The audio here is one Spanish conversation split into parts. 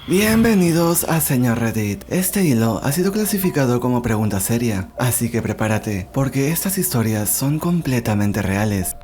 Bienvenidos a Señor Reddit. Este hilo ha sido clasificado como pregunta seria, así que prepárate, porque estas historias son completamente reales.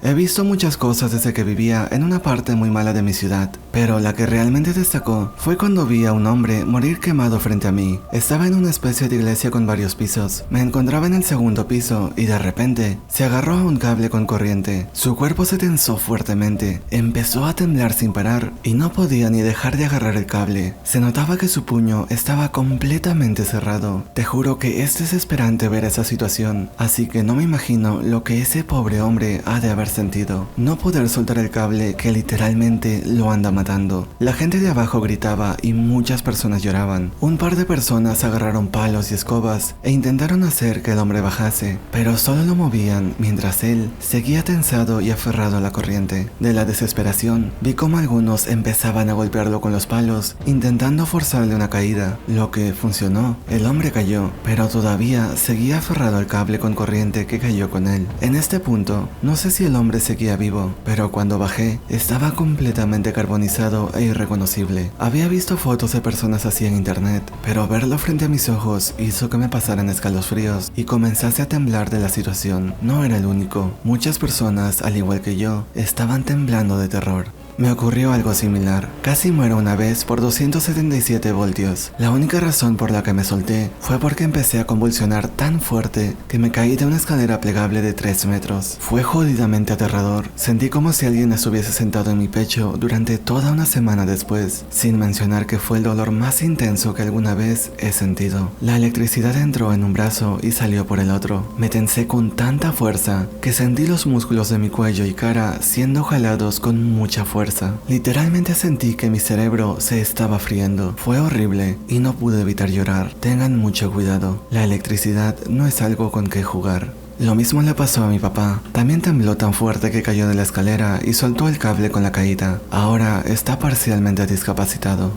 He visto muchas cosas desde que vivía en una parte muy mala de mi ciudad, pero la que realmente destacó fue cuando vi a un hombre morir quemado frente a mí. Estaba en una especie de iglesia con varios pisos. Me encontraba en el segundo piso y de repente se agarró a un cable con corriente. Su cuerpo se tensó fuertemente, empezó a temblar sin parar y no podía ni dejar de agarrar el cable. Se notaba que su puño estaba completamente cerrado. Te juro que es desesperante ver esa situación, así que no me imagino lo que ese pobre hombre ha de haber sentido. No poder soltar el cable que literalmente lo anda matando. La gente de abajo gritaba y muchas personas lloraban. Un par de personas agarraron palos y escobas e intentaron hacer que el hombre bajase, pero solo lo movían mientras él seguía tensado y aferrado a la corriente. De la desesperación, vi cómo algunos empezaban a golpearlo con los palos, intentando forzarle una caída, lo que funcionó. El hombre cayó, pero todavía seguía aferrado al cable con corriente que cayó con él. En este punto, no sé si el hombre seguía vivo, pero cuando bajé, estaba completamente carbonizado e irreconocible. Había visto fotos de personas así en internet, pero verlo frente a mis ojos hizo que me pasaran escalofríos y comenzase a temblar de la situación. No era el único. Muchas personas, al igual que yo, estaban temblando de terror. Me ocurrió algo similar. Casi muero una vez por 277 voltios. La única razón por la que me solté fue porque empecé a convulsionar tan fuerte que me caí de una escalera plegable de 3 metros. Fue jodidamente aterrador. Sentí como si alguien estuviese sentado en mi pecho durante toda una semana después, sin mencionar que fue el dolor más intenso que alguna vez he sentido. La electricidad entró en un brazo y salió por el otro. Me tensé con tanta fuerza que sentí los músculos de mi cuello y cara siendo jalados con mucha fuerza. Literalmente sentí que mi cerebro se estaba friendo. Fue horrible y no pude evitar llorar. Tengan mucho cuidado. La electricidad no es algo con que jugar. Lo mismo le pasó a mi papá. También tembló tan fuerte que cayó de la escalera y soltó el cable con la caída. Ahora está parcialmente discapacitado.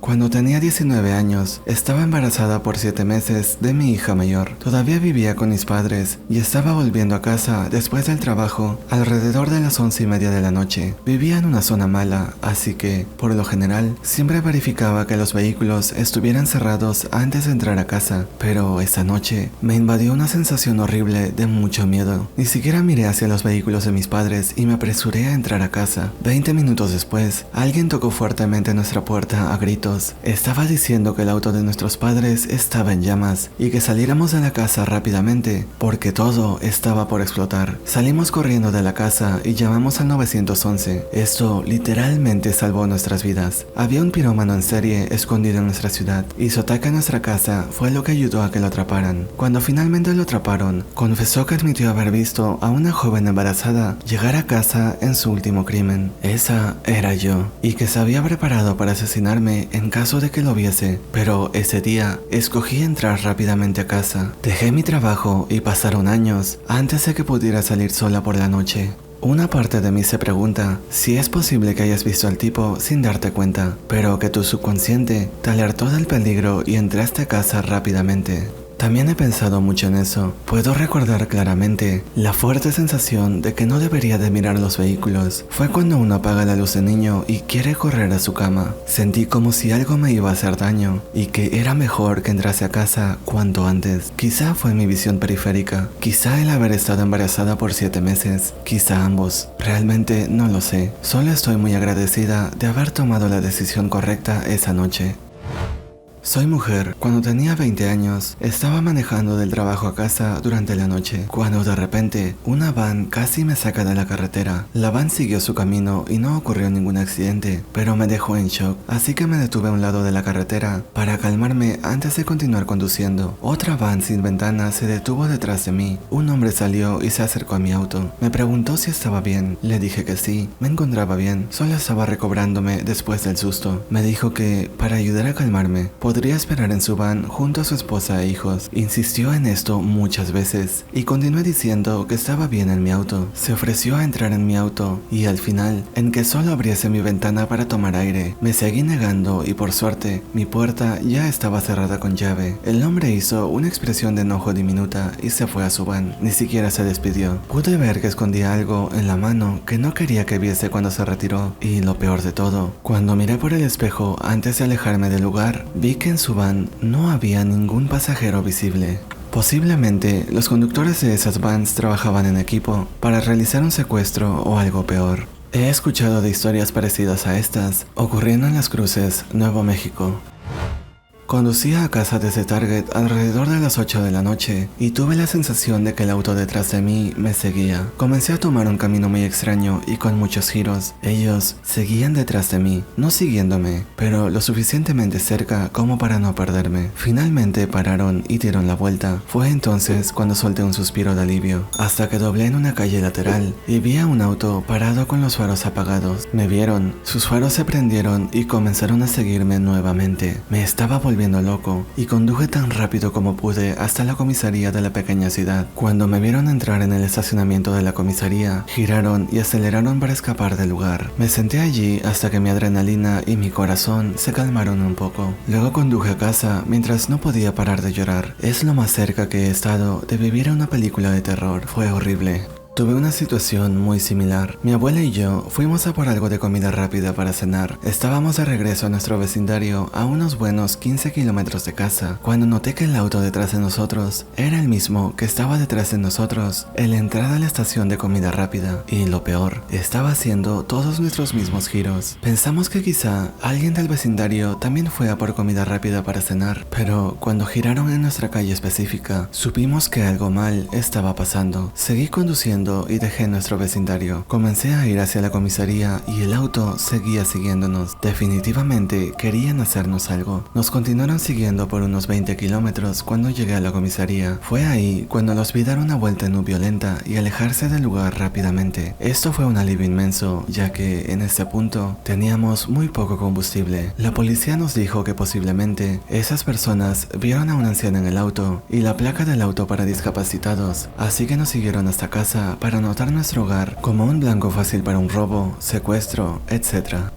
Cuando tenía 19 años, estaba embarazada por 7 meses de mi hija mayor. Todavía vivía con mis padres y estaba volviendo a casa después del trabajo alrededor de las 11:30 de la noche. Vivía en una zona mala, así que, por lo general, siempre verificaba que los vehículos estuvieran cerrados antes de entrar a casa. Pero esa noche me invadió una sensación horrible de mucho miedo. Ni siquiera miré hacia los vehículos de mis padres y me apresuré a entrar a casa. 20 minutos después, alguien tocó fuertemente nuestra puerta a gritos. Estaba diciendo que el auto de nuestros padres estaba en llamas y que saliéramos de la casa rápidamente porque todo estaba por explotar. Salimos corriendo de la casa y llamamos al 911. Esto literalmente salvó nuestras vidas. Había un pirómano en serie escondido en nuestra ciudad y su ataque a nuestra casa fue lo que ayudó a que lo atraparan. Cuando finalmente lo atraparon, confesó que admitió haber visto a una joven embarazada llegar a casa en su último crimen. Esa era yo, y que se había preparado para asesinarme en caso de que lo viese, pero ese día escogí entrar rápidamente a casa. Dejé mi trabajo y pasaron años antes de que pudiera salir sola por la noche. Una parte de mí se pregunta si es posible que hayas visto al tipo sin darte cuenta, pero que tu subconsciente te alertó del peligro y entraste a casa rápidamente. También he pensado mucho en eso. Puedo recordar claramente la fuerte sensación de que no debería de mirar los vehículos. Fue cuando uno apaga la luz de niño y quiere correr a su cama. Sentí como si algo me iba a hacer daño y que era mejor que entrase a casa cuanto antes. Quizá fue mi visión periférica, quizá el haber estado embarazada por 7 meses, quizá ambos. Realmente no lo sé. Solo estoy muy agradecida de haber tomado la decisión correcta esa noche. Soy mujer. Cuando tenía 20 años, estaba manejando del trabajo a casa durante la noche, cuando de repente, una van casi me saca de la carretera. La van siguió su camino y no ocurrió ningún accidente, pero me dejó en shock, así que me detuve a un lado de la carretera para calmarme antes de continuar conduciendo. Otra van sin ventanas se detuvo detrás de mí. Un hombre salió y se acercó a mi auto. Me preguntó si estaba bien. Le dije que sí, me encontraba bien, solo estaba recobrándome después del susto. Me dijo que, para ayudar a calmarme, podría esperar en su van junto a su esposa e hijos. Insistió en esto muchas veces y continué diciendo que estaba bien en mi auto. Se ofreció a entrar en mi auto y al final, en que solo abriese mi ventana para tomar aire, me seguí negando y por suerte, mi puerta ya estaba cerrada con llave. El hombre hizo una expresión de enojo diminuta y se fue a su van. Ni siquiera se despidió. Pude ver que escondía algo en la mano que no quería que viese cuando se retiró. Y lo peor de todo, cuando miré por el espejo antes de alejarme del lugar, vi que en su van no había ningún pasajero visible. Posiblemente los conductores de esas vans trabajaban en equipo para realizar un secuestro o algo peor. He escuchado de historias parecidas a estas ocurriendo en Las Cruces, Nuevo México. Conducía a casa desde Target alrededor de las 8 de la noche y tuve la sensación de que el auto detrás de mí me seguía. Comencé a tomar un camino muy extraño y con muchos giros. Ellos seguían detrás de mí, no siguiéndome, pero lo suficientemente cerca como para no perderme. Finalmente pararon y dieron la vuelta. Fue entonces cuando solté un suspiro de alivio, hasta que doblé en una calle lateral y vi a un auto parado con los faros apagados. Me vieron, sus faros se prendieron y comenzaron a seguirme nuevamente. Me estaba volviendo loco y conduje tan rápido como pude hasta la comisaría de la pequeña ciudad. Cuando me vieron entrar en el estacionamiento de la comisaría, giraron y aceleraron para escapar del lugar. Me senté allí hasta que mi adrenalina y mi corazón se calmaron un poco. Luego conduje a casa mientras no podía parar de llorar. Es lo más cerca que he estado de vivir una película de terror. Fue horrible. Tuve una situación muy similar. Mi abuela y yo fuimos a por algo de comida rápida para cenar. Estábamos de regreso a nuestro vecindario a unos buenos 15 kilómetros de casa, cuando noté que el auto detrás de nosotros era el mismo que estaba detrás de nosotros en la entrada a la estación de comida rápida. Y lo peor, estaba haciendo todos nuestros mismos giros. Pensamos que quizá alguien del vecindario también fue a por comida rápida para cenar, pero cuando giraron en nuestra calle específica, supimos que algo mal estaba pasando. Seguí conduciendo y dejé nuestro vecindario. Comencé a ir hacia la comisaría y el auto seguía siguiéndonos. Definitivamente querían hacernos algo. Nos continuaron siguiendo por unos 20 kilómetros cuando llegué a la comisaría. Fue ahí cuando los vi dar una vuelta en U violenta y alejarse del lugar rápidamente. Esto fue un alivio inmenso, ya que en este punto teníamos muy poco combustible. La policía nos dijo que posiblemente esas personas vieron a una anciana en el auto y la placa del auto para discapacitados, así que nos siguieron hasta casa para anotar nuestro hogar como un blanco fácil para un robo, secuestro, etc.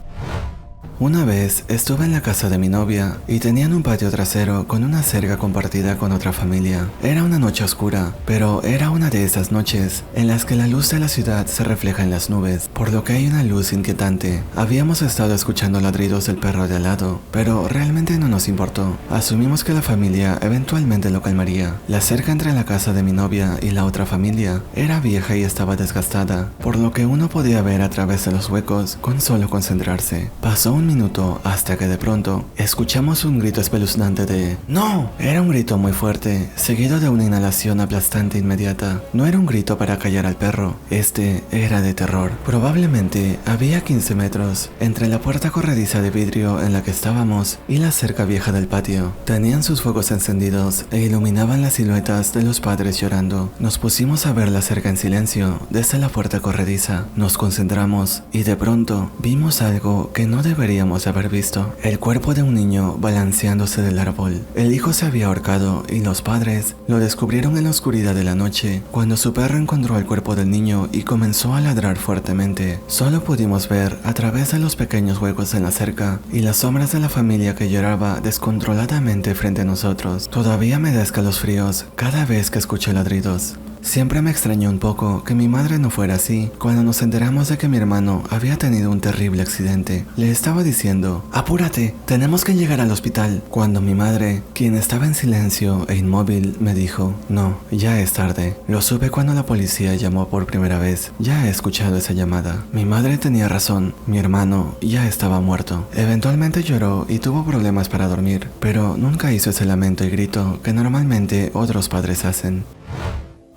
Una vez estuve en la casa de mi novia y tenían un patio trasero con una cerca compartida con otra familia. Era una noche oscura, pero era una de esas noches en las que la luz de la ciudad se refleja en las nubes, por lo que hay una luz inquietante. Habíamos estado escuchando ladridos del perro de al lado, pero realmente no nos importó. Asumimos que la familia eventualmente lo calmaría. La cerca entre la casa de mi novia y la otra familia era vieja y estaba desgastada, por lo que uno podía ver a través de los huecos con solo concentrarse. Pasó un minuto hasta que de pronto escuchamos un grito espeluznante de ¡No! Era un grito muy fuerte, seguido de una inhalación aplastante inmediata. No era un grito para callar al perro, este era de terror. Probablemente había 15 metros entre la puerta corrediza de vidrio en la que estábamos y la cerca vieja del patio. Tenían sus fuegos encendidos e iluminaban las siluetas de los padres llorando. Nos pusimos a ver la cerca en silencio desde la puerta corrediza. Nos concentramos y de pronto vimos algo que no deberíamos haber visto. El cuerpo de un niño balanceándose del árbol. El hijo se había ahorcado y los padres lo descubrieron en la oscuridad de la noche cuando su perro encontró el cuerpo del niño y comenzó a ladrar fuertemente. Solo pudimos ver a través de los pequeños huecos en la cerca y las sombras de la familia que lloraba descontroladamente frente a nosotros. Todavía me da escalofríos cada vez que escucho ladridos. Siempre me extrañó un poco que mi madre no fuera así. Cuando nos enteramos de que mi hermano había tenido un terrible accidente, le estaba diciendo, «Apúrate, tenemos que llegar al hospital», cuando mi madre, quien estaba en silencio e inmóvil, me dijo, «No, ya es tarde». Lo supe cuando la policía llamó por primera vez. Ya he escuchado esa llamada. Mi madre tenía razón, mi hermano ya estaba muerto. Eventualmente lloró y tuvo problemas para dormir, pero nunca hizo ese lamento y grito que normalmente otros padres hacen.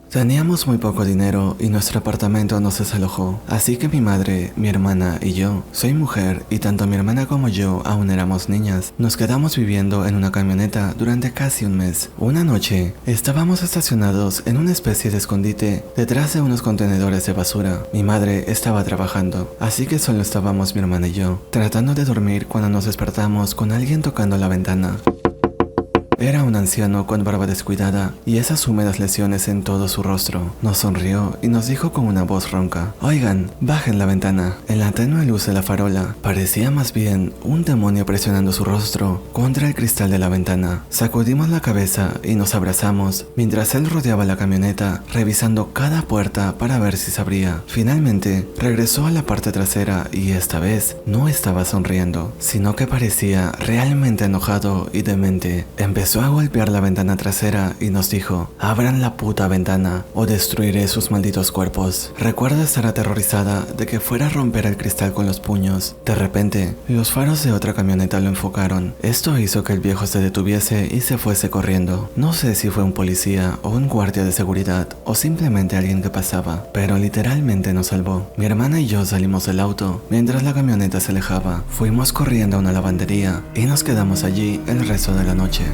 Teníamos muy poco dinero y nuestro apartamento no se desalojó, así que mi madre, mi hermana y yo, soy mujer y tanto mi hermana como yo aún éramos niñas, nos quedamos viviendo en una camioneta durante casi un mes. Una noche, estábamos estacionados en una especie de escondite detrás de unos contenedores de basura. Mi madre estaba trabajando, así que solo estábamos mi hermana y yo, tratando de dormir cuando nos despertamos con alguien tocando la ventana. Era un anciano con barba descuidada y esas húmedas lesiones en todo su rostro. Nos sonrió y nos dijo con una voz ronca: oigan, bajen la ventana. En la tenue luz de la farola parecía más bien un demonio presionando su rostro contra el cristal de la ventana. Sacudimos la cabeza y nos abrazamos mientras él rodeaba la camioneta revisando cada puerta para ver si se abría. Finalmente regresó a la parte trasera y esta vez no estaba sonriendo, sino que parecía realmente enojado y demente. Empezó a golpear la ventana trasera y nos dijo: abran la puta ventana o destruiré sus malditos cuerpos. Recuerdo estar aterrorizada de que fuera a romper el cristal con los puños. De repente, los faros de otra camioneta lo enfocaron. Esto hizo que el viejo se detuviese y se fuese corriendo. No sé si fue un policía o un guardia de seguridad o simplemente alguien que pasaba, pero literalmente nos salvó. Mi hermana y yo salimos del auto mientras la camioneta se alejaba. Fuimos corriendo a una lavandería y nos quedamos allí el resto de la noche.